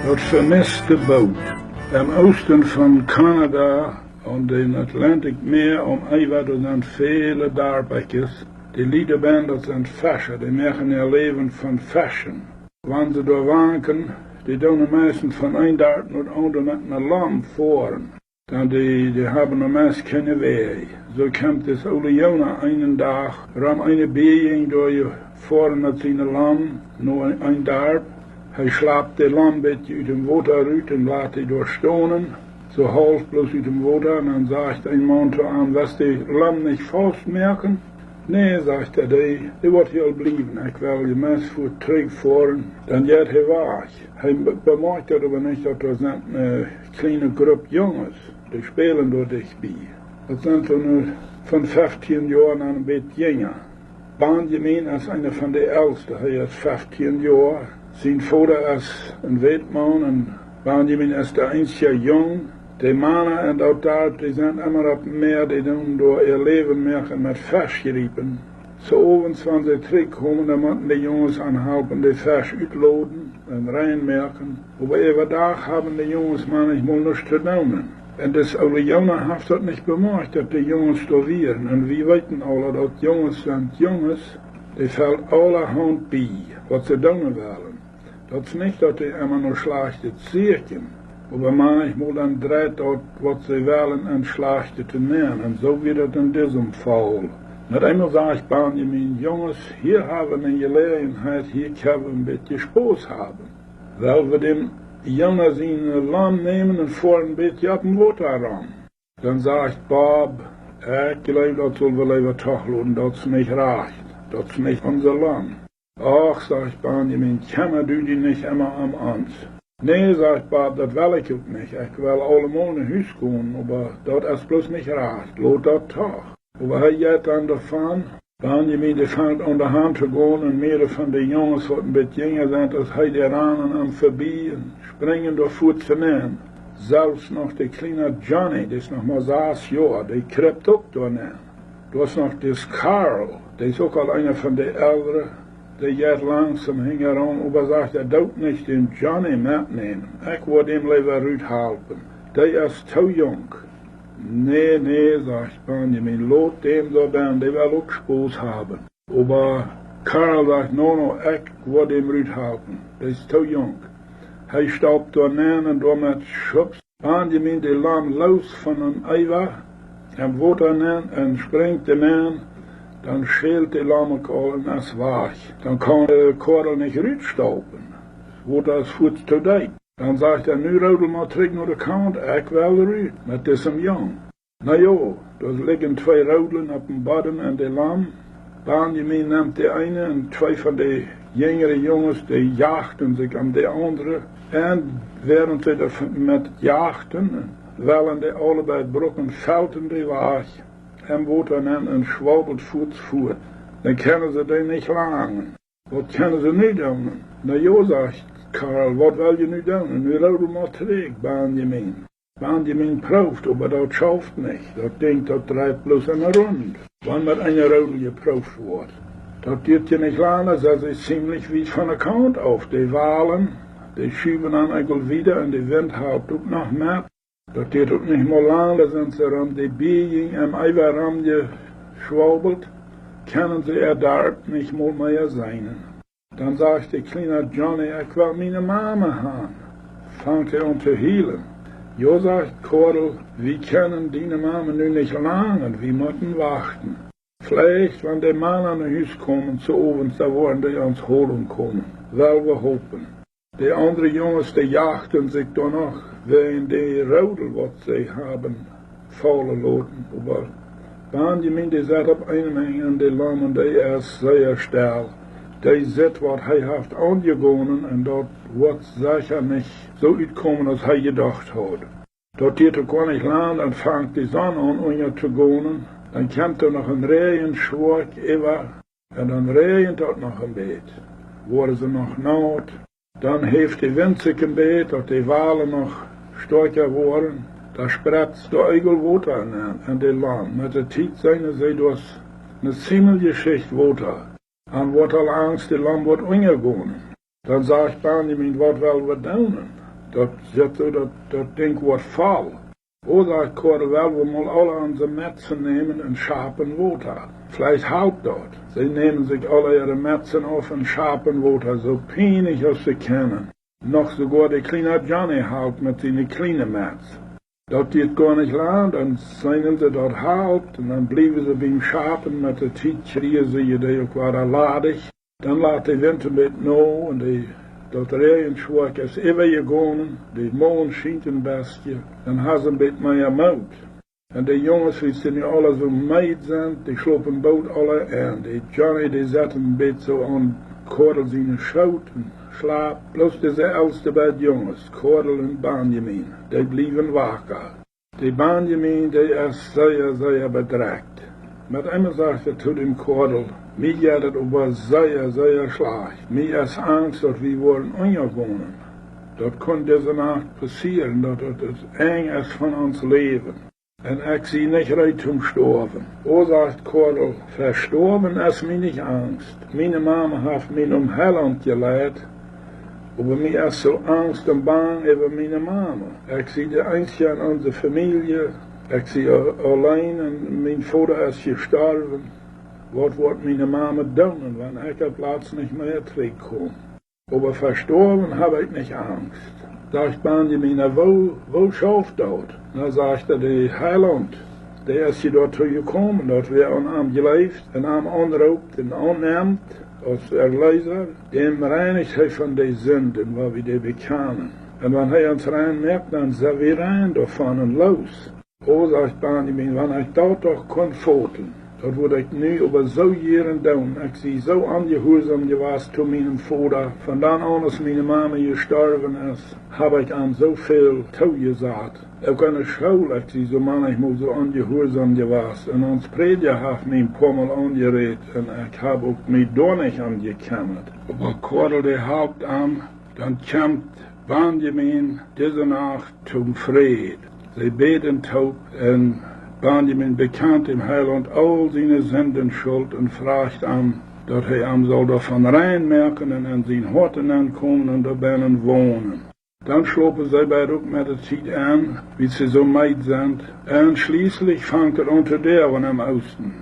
Het vermiste boot. Im Osten van Canada aan den Atlantic Meer om Eiwaarden zijn vele daarbekjes. Die lieden dat zijn vissen, die maken ihr leven van vissen. Wanneer ze door wanken, die doen de meesten van een daart naar andere met een lam voeren. Dan die hebben de meest geen weg. Zo komt het oude Jona een dag, ram een being door je voeren met zijn lam, naar een daart. Hij slaapt de lam beetje uit dem water uit en laat hij doorstonen. So half bloß uit dem water en dan sagt een man zu aan, was die lam nicht vastmerken? Nee, sagt die wordt hier blijven. Ik wil je mes voor terugvoeren. Dan gaat hij weg. Hij bemerkt aber nicht, dat er zijn kleine groep jongens, die spelen door dichtbij. Dat zijn toen van 15 jaar aan een beetje jonger. Benjamin is een van de oudste, hij is 15 jaar. Zijn vader is een weetman en Benjamin is de einzige jong. Die mannen en dat daar, die zijn immer op meer, die doen door ihr leven maken met versgeriepen. Zo ovens van ze terugkomen, dan moeten de jongens aanhelpen die vers uitloden en reinmerken. Aber overdag hebben de jongens manchmal nichts te doen. En dus oude Jona heeft dat niet bemerkt, dat de jongens stovieren. En wie weten alle dat jongens zijn jongens, die valt allerhand bij, wat ze doen willen. Dat is niet dat die immer nur slaagt het zeertje. Aber manchmal dan dreht dat wat ze willen en slaagt het te nemen. En zo wird het in diesem Fall. Met eenmaal sagt Benjamin, jongens, hier hebben we een gelegenheid, hier kunnen we een beetje Spaß hebben. Wel we dem Jona zijn lam nemen en voor een beetje op een water ram. Dan zegt Bob, ik geloof dat zullen we liever toch laten, dat is niet recht. Dat is niet onze lam. Ach, sagt Benjamin, kämmer du die nicht immer am ans? Nee, sagt Bob, dat will ich auch nicht. Ich will allemal in Huis gehen, aber dat ist bloß nicht recht. Lot dat toch. Aber hij geht dann davon. Benjamin, die fängt an der Hand zu gehen und mehrere von den Jungs, die ein bisschen jünger sind, als hij die ranen am vorbei und springen door voet zu nehmen. Selbst noch der kleine Johnny, der ist noch mal 6 Jahre, der krept auch da nehmen. Du hast noch das Carl, der ist auch al einer von den Älteren. Der geht langsam heran, aber sagt, doet nicht den Johnny mitnehmen. Ich würde ihm lieber uithelpen. Der ist zu jung. Nee, sagt Benjamin, lot dem so ben, der will auch Spaß haben. Aber Karl sagt, no, ich würde ihm uithelpen. Der ist zu jung. Hij staubt da neer und damit schubst Benjamin die Lamm los von einem Eiwer, am Water neer und springt den neer. Dan schält die Lammekool en is weg. Dan kan de korrel niet uitstauben. Wordt als voet te diep. Dan zegt nu rodel maar terug naar de kant, ik wil eruit, met diesem jong. Nou ja, er liggen 2 rodelen op een bodem en de lam. Benjamin neemt de ene en 2 van de jongere jongens, die jaagden zich aan de andere. En während ze met jaagden, willen de allebei brokken velten die weg. En water nemen en schwabbelt voet. Dan kunnen ze die niet langen. Wat kunnen ze nu doen? Nou ja, zegt Karl, wat wil je nu doen? En nu rodel maar terug, Benjamin. Benjamin proeft, aber dat schafft niet. Dat denkt, dat draait bloß een rond. Wanneer een rodel geproeft wordt. Dat duurt je niet lang, dat is ziemlich weit van de kant af. Die walen, die schieben dan enkel wieder en de wind houdt ook nog met. Dat duurt ook niet meer lang, dan zijn ze aan de bieging en eiweiram geschwabbeld, kunnen ze daar niet meer zijn. Dan zegt de kleine Johnny, ik wil mijn mama gaan. Fangt hij aan te hielen. Jo, zegt Kordel, we kunnen die mama nu niet langen, we moeten wachten. Vielleicht, wenn die Männer nach Hause kommen, zu ovens, da wollen die uns holen kommen. Wel we hopen. Die andere Jungs, die jaagden sich da noch, wegen die Rodel, was sie haben, fallen lassen. Aber Benjamin, die zat op een en die Lammen, die is zeer stil. Die zit wat hij heeft aangegonnen en dat wordt zeker niet zo uitkomen als hij gedacht had. Dat dit ook niet lang, dan vangt die zon aan om te gonen. Dan komt er nog een regenschwak over en dan regent dat nog een beetje. worden ze nog nood. Dan heeft de windsik een beetje, dat de walen nog sterker worden. Daar spreidt de Eigel water aan en de land. Met de tijd zijn ze dus een ziemliche schicht water. En wordt al angst, de land wordt ondergegaan. Dan zegt Benjamin, wat wel we doen? Dat zit zo, dat ding wordt vol. Oder können wir mal alle unsere Metzen nehmen und schapen Water. Vielleicht halb dort. Sie nehmen sich alle ihre Metzen auf und schapen Water, so peinlich als sie können. Noch sogar der kleine Johnny halb mit seinen kleinen Metz. Dort geht gar nicht lang, dann sind sie dort halb und dann bleiben sie beim Schapen mit der Zeit schrien sie, die auch war ladig. Dann lässt der Winter mit noch und die dat regen schwak is even gegaan, de maan schijnt een beetje, dan hebben ze een beetje meer moed. En de jongens die zijn nu alle zo meid zijn, die slopen boot alle en de Johnny die zet een beetje zo aan Kordel zijn schoot en slaap. Plus deze oudste bij de jongens, Kordel en Benjamin, die blijven wakker. De Benjamin die is zeer bedreigd. Met hem zegt hij tot dem Kordel, mij gaat het over zeer slecht. Mij is angst dat we worden ondergegaan. Dat kan deze nacht passieren, dat het eng is van ons leven. En ik zie niet recht om sterven. O, zegt Kordel, verstorven is mij niet angst. Mijn mama heeft mij om Helland geleid. Over mij is zo angst en bang over mijn mama. Ik zie de angst in onze familie. Ik zie alleen en mijn vader is gestorven. Wat wordt mijn mama doen, wanneer ik op laatst niet meer terugkom? Aber verstorven heb ik niet angst. Zegt Benjamin, wo schafft dat? Dan zegt de Heiland, die is je daartoe gekomen, dat we aan hem geleefd en hem aanroept en aanneemt als erleider. Dem reinigt hij van de zinden, waar we die bekennen. En wanneer hij ons rein merkt, dan zijn we rein daarvan en los. O, zegt Benjamin, wanneer ik dat toch kon voten, dat word ik nu over zo jaren doen. Ik zie zo ongehoorzaam geweest toen mijn vader. Van dan aan als mijn mama gestorven is, heb ik aan zoveel toegezet. Ook aan de school, ik zie zo manchmal zo ongehoorzaam geweest. En ons prediger heeft mij een paar mal aangereed. En ik heb ook mij daar niet aangekemmerd. Maar Kordel die helpt aan, dan komt Benjamin deze nacht zum vrede. Ze beten toe en Benjamin bekent im Heiland al zijn Sünden schuld en vraagt aan dat hij hem zal daarvan reinmerken en aan zijn horten aankomen en daar binnen wonen. Dan slopen zij bij ook met het tijd aan, wie ze zo meid zijn, en schließlich vangt het unter der van hem Osten.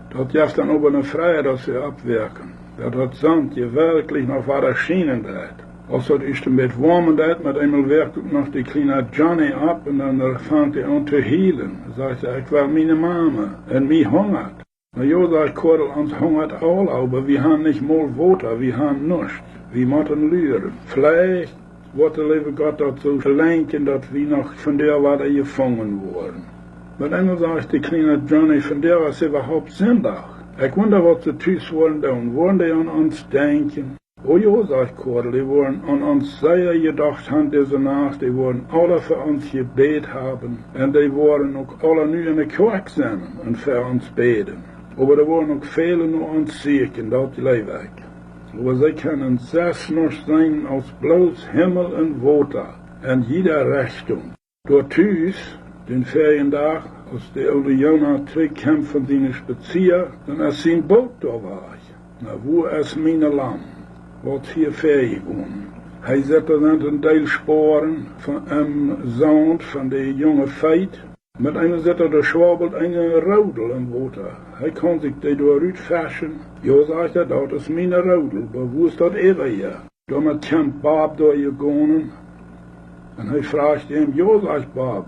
Dat heeft dan over een vrijheid dat ze abwerken, dat het zand je werkelijk nog wat erschienen deed. Als het is een beetje warm deed, met eenmaal werkt ook nog die kleine Johnny ab en dan vangt hij aan te hielen. Dan zegt hij, ik wil mijn mama en mij hongert. Maar jo, zegt Kordel, ons hongert al, maar we hebben niet mal water, we hebben nichts. We moeten leren. Vielleicht wordt de lieve God dat zo verlenken dat we nog van der waarde gevangen worden. Maar eenmaal zegt die kleine Johnny, van der was überhaupt zondag. Ik wonder wat ze thuis worden doen. Worden die aan ons denken? O ja, zegt Kordel, die worden an uns sehr gedacht haben diese Nacht, die worden alle für uns gebet haben und die worden auch alle nu in der Kirche sein und für uns beten. Aber da worden auch viele nur uns siegen, dort lebe ich. Aber sie können selbst noch sein aus bloß Himmel und Wasser in jeder Richtung. Dort thuis, den Ferientag, als die oude Jonah terugkomt von seinen Spazier, dann ist sein Boot da war. Na, wo ist meine Lamm? Wat hier vergegaan. Hij zette dan een deel sporen van een zand van de jonge feit. Met een zette de schwabelt een rodel in water. Hij kon zich die door uitvaschen. Jo, zegt hij, dat is mijn rodel, maar hoe is dat even hier? Dan met Camp Bob doorgegaan. En hij vraagt hem, jo, zegt Bob,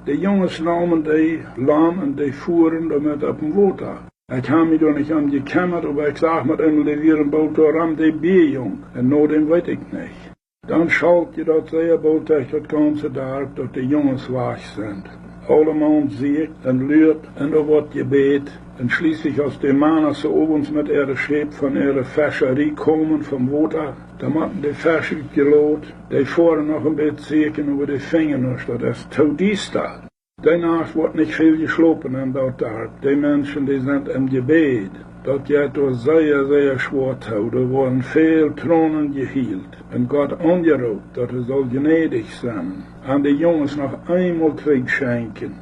de jongens namen die lam en die voeren damit op een water. Ik heb me daar niet aan gekemmerd, aber ik zag met een levierenboot door aan de bierjong. En nou, den weet ik niet. Dan schalt je dat zeerboot uit het ganze dorp, dat de jongens weg zijn. Allemaal ziek en luurt en er wordt gebet. En schließlich als de mannen zo ovens met ihre scheep van ihre Fischerie komen van water, dan moeten de vis uitgeloot. Die voeren nog een beetje zieken over de vingers, dat is Todista. Daarnaast wordt niet veel geslopen in dat dorp. Die mensen die zijn im Gebet. dat geht door sehr, sehr schwer toe. Er worden veel Tronen gehield. En Gott angeroepen dat er soll gnädig sein. An die Jungs noch einmal Krieg schenken.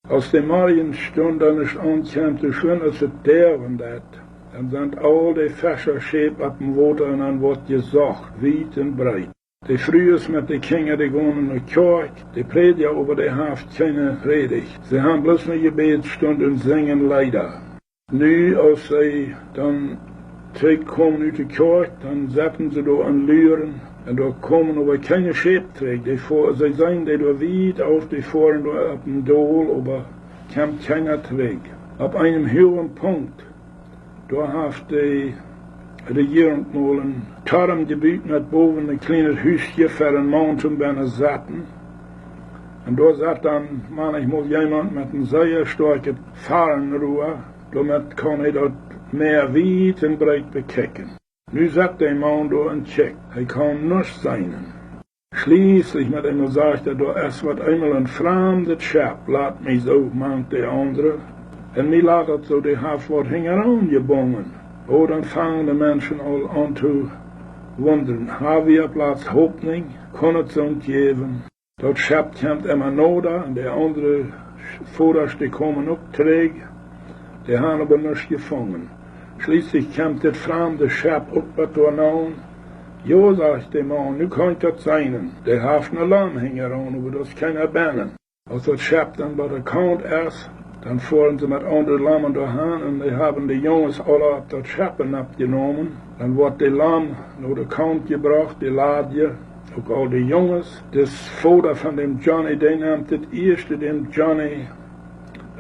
Als die Marienstund dann ist ankommt, so schön als es derven dat. Dan sind all die Fäscherschäb ab dem Water und dann wird gesagt, weit und breit. Die frühers met de kinderen die gaan in de kerk, die predigen over de haft keine Predigt. Sie haben bloß eine Gebetsstunde und singen leider. Nu, als sie dann zurückkommen uit de kerk, dann setzen sie da an Lüren und da kommen aber keine Schäbträger. Sie sagen, die da weit auf, die fahren da ab dem Dol, aber kommt keiner Träg. Ab einem höheren Punkt, da haft die Regierung mal ein Tarngebiet mit boven ein kleines Hüschen für einen Mountain bei einer Satten. Und da satt dann manchmal jemand mit einem sehr starken Fahrenrohr, damit kann er dort mehr weit und breit bekicken. Nu sagt der Mann da und checkt, er kann nicht sein. Schließlich mit ihm sagt er, da ist was einmal ein fremder Schap, laat mich so, meint der andere. Und mir laat so, die hat was hingeran gebogen. Oh, dann fangen die Menschen all an zu wundern, haben wir Platz Hoffnung, kann es uns geben. Dort Schap kommt immer Noda und der andere Vorderste kommen auch träg, die haben aber nicht gefangen. Schließlich kommt das fremde Schap auch bei der Nahen. Jo, sagt der Mann, nu kann das sein, der hat eine Lamm hingeran, aber das kann er bannen. Als das Schap dann bei der Kant ist, dann fahren sie mit anderen Lammen dahin und die haben die Jungs alle auf das Schappen abgenommen. Dann wird die Lamm nach der Kant gebracht, die Ladje, auch all die Jungs. Das Vater von dem Johnny, der nimmt das erste, dem Johnny,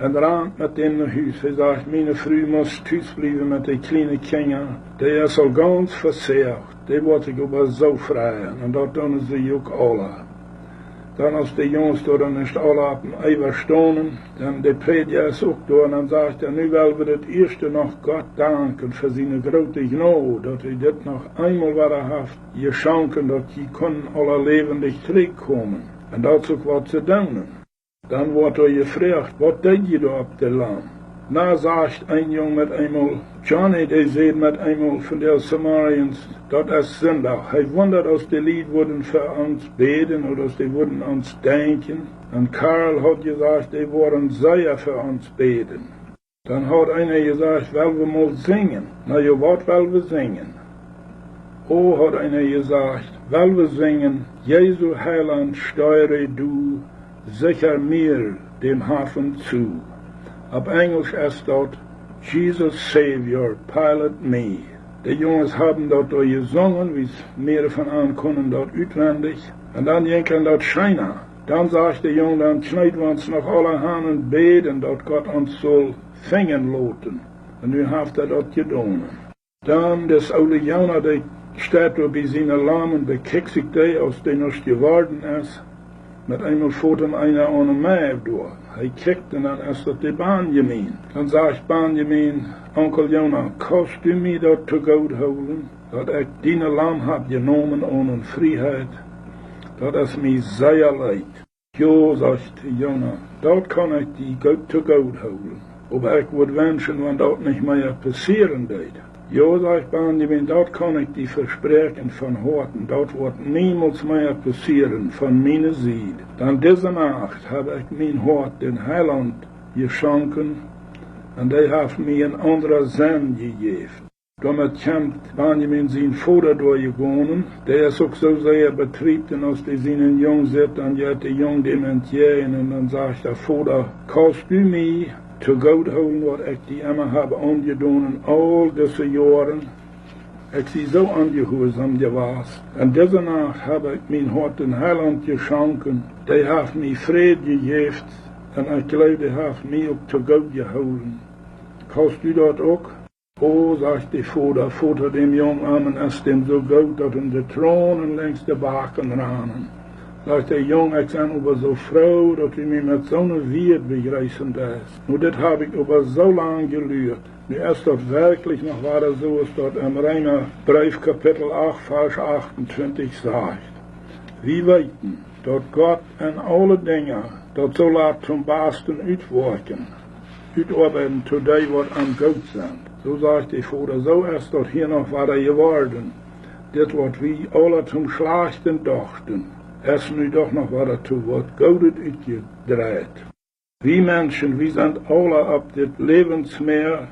und rannt mit dem nach Hause. Er sagt, meine Frau muss Tüß bleiben mit den kleinen Kindern. Der ist all ganz versehrt. Die wird sich aber so freien. Und das tun sie auch alle. Dann als die Jungs da nicht alle ab dem Eiver stonden, dann der Prediger ist auch da und dann sagt er, nu wollen wir das erste noch Gott danken für seine große Gnade, dass er das noch einmal wahrhaft geschenken, dass die können alle lebendig zurückkommen. Und das ist was zu tun. Dann wird er gefragt, was tut ihr da auf der Lamm? Na, sagt ein Junge mit einmal, Johnny, der sieht mit einmal von der Samariens, das ist Sonntag. Er wundert, dass die Lied würden für uns beten oder dass die würden uns denken. Und Karl hat gesagt, die würden sehr für uns beten. Dann hat einer gesagt, wollen wir mal singen? Na ja, was wollen wir singen? Oh, hat einer gesagt, wollen wir singen, Jesu Heiland steuere du, sicher mir dem Hafen zu. Auf Englisch ist dort, Jesus Savior, pilot me. Die Jungs haben dort gesungen, wie es mehr von an können dort auswendig. Und dann jenken dort China. Dann sagt der Junge, dann schneiden wir uns noch alle Hand und beten, dort Gott uns soll fingen loten. Und nu habt er dort getan. Dann das alte Jona, der steht dort bei seinen Lahmen, bekickt sich der, aus dem noch geworden ist. Mit einmal Foto einer ohne Mäb durch. Er kickt und dann ist das die Benjamin. Dann sagt Benjamin, Onkel Jona, kannst du mir dort zu Gott holen, dass ich deine Lamm hab genommen ohne Freiheit, das ist mir sehr leid. Jo, sagt Jona, dort kann ich die zu Gott holen. Aber ich würde wünschen, wenn dort nicht mehr passieren wird. Jo, sagt Benjamin, dort kann ich die versprechen von Horten, dort wird niemals mehr passieren von meiner Seite. Dann diese Nacht habe ich mein Hort den Heiland geschenken und der hat mir ein anderer Sinn gegeben. Damit kommt Benjamin sein Vater durchgegangen, der ist auch so sehr betrieben, als die seinen Jungen sieht, dann geht der Junge dem entgegen und dann sagt der Vater, kannst du mich zu Gott holen, was ich die immer habe angetan, all diese Jahre. Ich sie so angehorsam gewesen. Und diese Nacht habe ich mein Hort den Heiland geschenken. Der hat mir Frieden gegeben. Und ich glaube, der hat mich auch zu Gott geholt. Kannst du das auch? Oh, sagt der Vater dem jungen Armen, ist dem so gut, dass in der Thronen längs der Backen rannen. Sagt der Junge, ich bin aber so froh, dass ich mich mit so einer Wirt begreifen darf. Nur das habe ich aber so lange gelüht. Nu ist das wirklich noch wahr so, ist dort im Römer Brief Kapitel 8, Vers 28 sagt. Wie weiten, dort Gott in alle Dinge, dort so laat zum Besten uitwerken, utarbeiten, zu die, was am Gott sind. So sagt die Vater, so ist dort hier noch weiter geworden. Das, was wir alle zum Schlechten dachten, ist nu doch noch weiter zu, was Gott uitgedreht. Wir Menschen, wir sind alle ab das Lebensmeer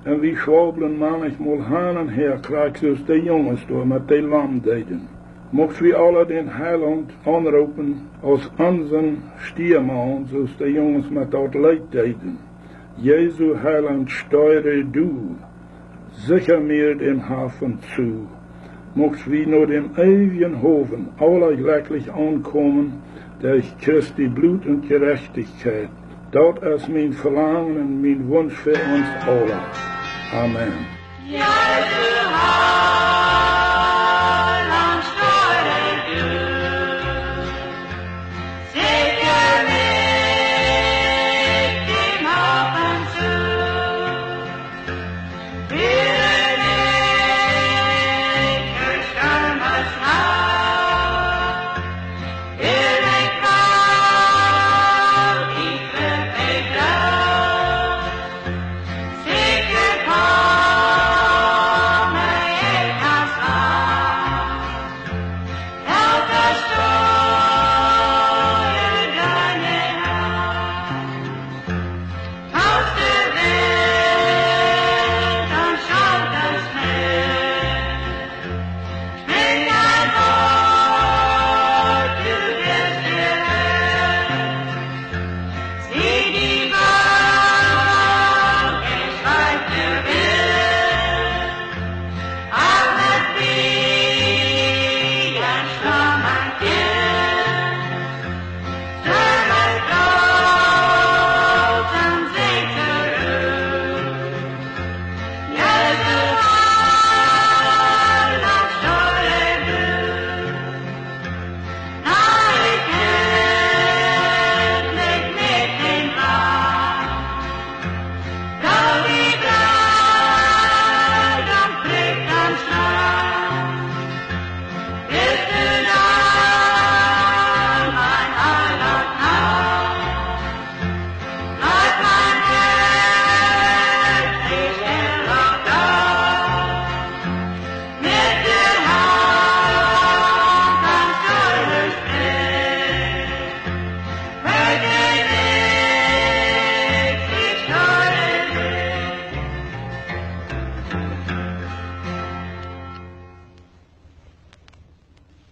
und wir schwabeln manchmal hin und her, kriegst du die Jungs durch mit den Lammdeiden. Mocht wir alle den Heiland anrufen als unseren Stiermann, so die Jungs mit dort Leiddeiden. Jesu Heiland steuere du, sicher mir den Hafen zu. Mocht wir nur dem ewigen Hofen alle glücklich ankommen, durch Christi Blut und Gerechtigkeit. Dort ist mein Verlangen und mein Wunsch für uns alle. Amen. Ja.